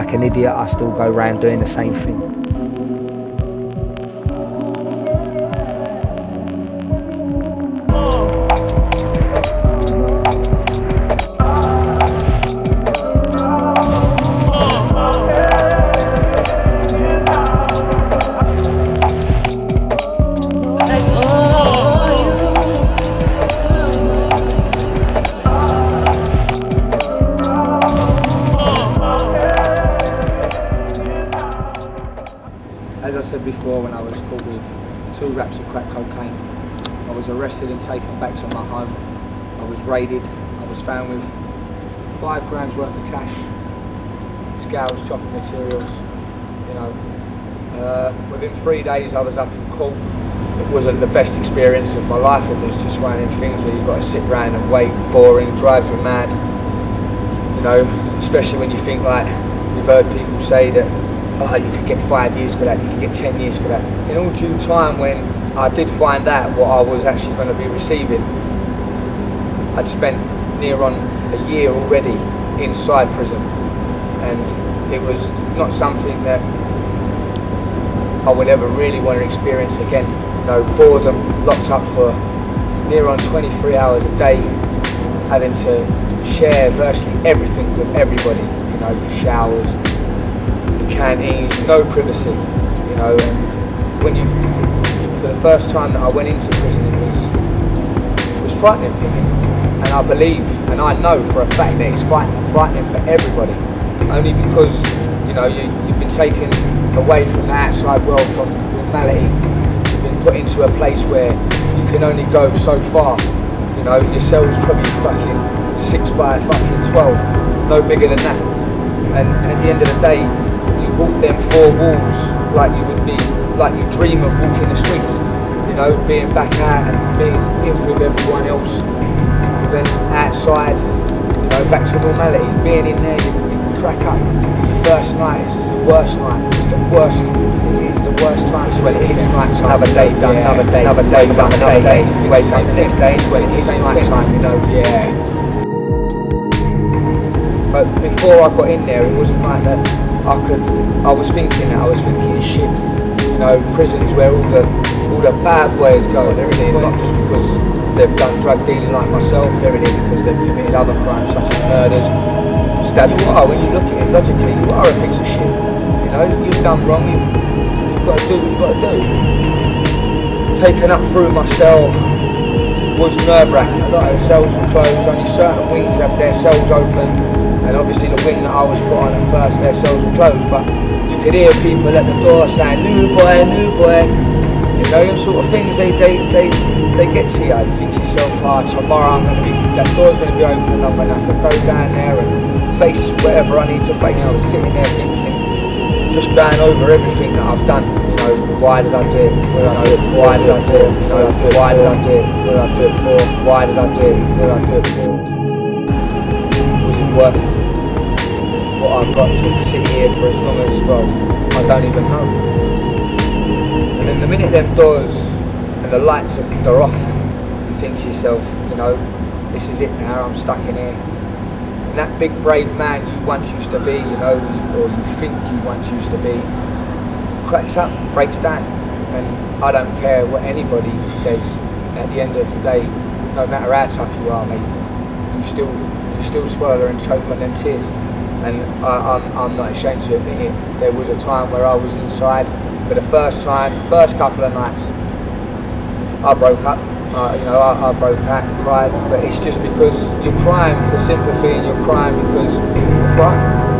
like an idiot, I still go around doing the same thing. As I said before, when I was caught with 2 wraps of crack cocaine, I was arrested and taken back to my home. I was raided. I was found with 5 grams worth of cash, scales, chopping materials. You know, within 3 days I was up in court. It wasn't the best experience of my life. It was just one of them things where you've got to sit around and wait, boring, drives you mad. You know, especially when you think, like, you've heard people say that, oh, you could get 5 years for that, you could get 10 years for that. In all due time, when I did find out what I was actually going to be receiving, I'd spent near on a year already inside prison, and it was not something that I would ever really want to experience again. You know, boredom, locked up for near on 23 hours a day, having to share virtually everything with everybody. You know, the showers, canteen, no privacy, you know. And when for the first time that I went into prison, it was frightening for me, and I believe and I know for a fact that it's frightening for everybody, only because, you know, you've been taken away from the outside world, from normality. You've been put into a place where you can only go so far. You know, your cell's probably fucking 6 by fucking 12, no bigger than that. And at the end of the day, you walk them 4 walls like you would be, like you dream of walking the streets, you know, being back out and being in with everyone else. Then outside, you know, back to normality, being in there, you crack up. The first night is the worst night, it's the worst, it's the worst time. It's when it hits night time, another day done, yeah. another day done, another day. You wake up the next day, it's when it hits night time, you know, yeah. But before I got in there, it wasn't like that. I was thinking shit, you know, prisons where all the bad boys go. They're in here not just because they've done drug dealing like myself, they're in here because they've committed other crimes such as murders, stabbing. You are, when you look at it logically, you are a piece of shit. You know, you've done wrong, you've got to do what you've got to do. Taken up through my cell was nerve-wracking. A lot of the cells were closed, only certain wings have their cells open. And obviously the wing that I was put on at first, their cells were closed, but you could hear people at the door saying, new boy, new boy. You know, them sort of things, they get to you. You think to yourself, oh, tomorrow that door's going to be open and I'm going to have to go down there and face whatever I need to face. I was sitting there thinking, just going over everything that I've done. You know, why did I do it? What did I do it for? Why did I do it? You know, why did I do it? What did I do it for? Why did I do it? What did I do it for? Was it worth what I've got to sit here for as long as, well, I don't even know. And then the minute them doors and the lights are off, you think to yourself, you know, this is it now, I'm stuck in here. And that big brave man you once used to be, you know, or you think you once used to be, cracks up, breaks down. And I don't care what anybody says, at the end of the day, no matter how tough you are, mate, you still swallow and choke on them tears. And I'm not ashamed to admit it. There was a time where I was inside for the first time, first couple of nights. I broke up, you know, I broke out and cried, but it's just because you're crying for sympathy and you're crying because you're frightened.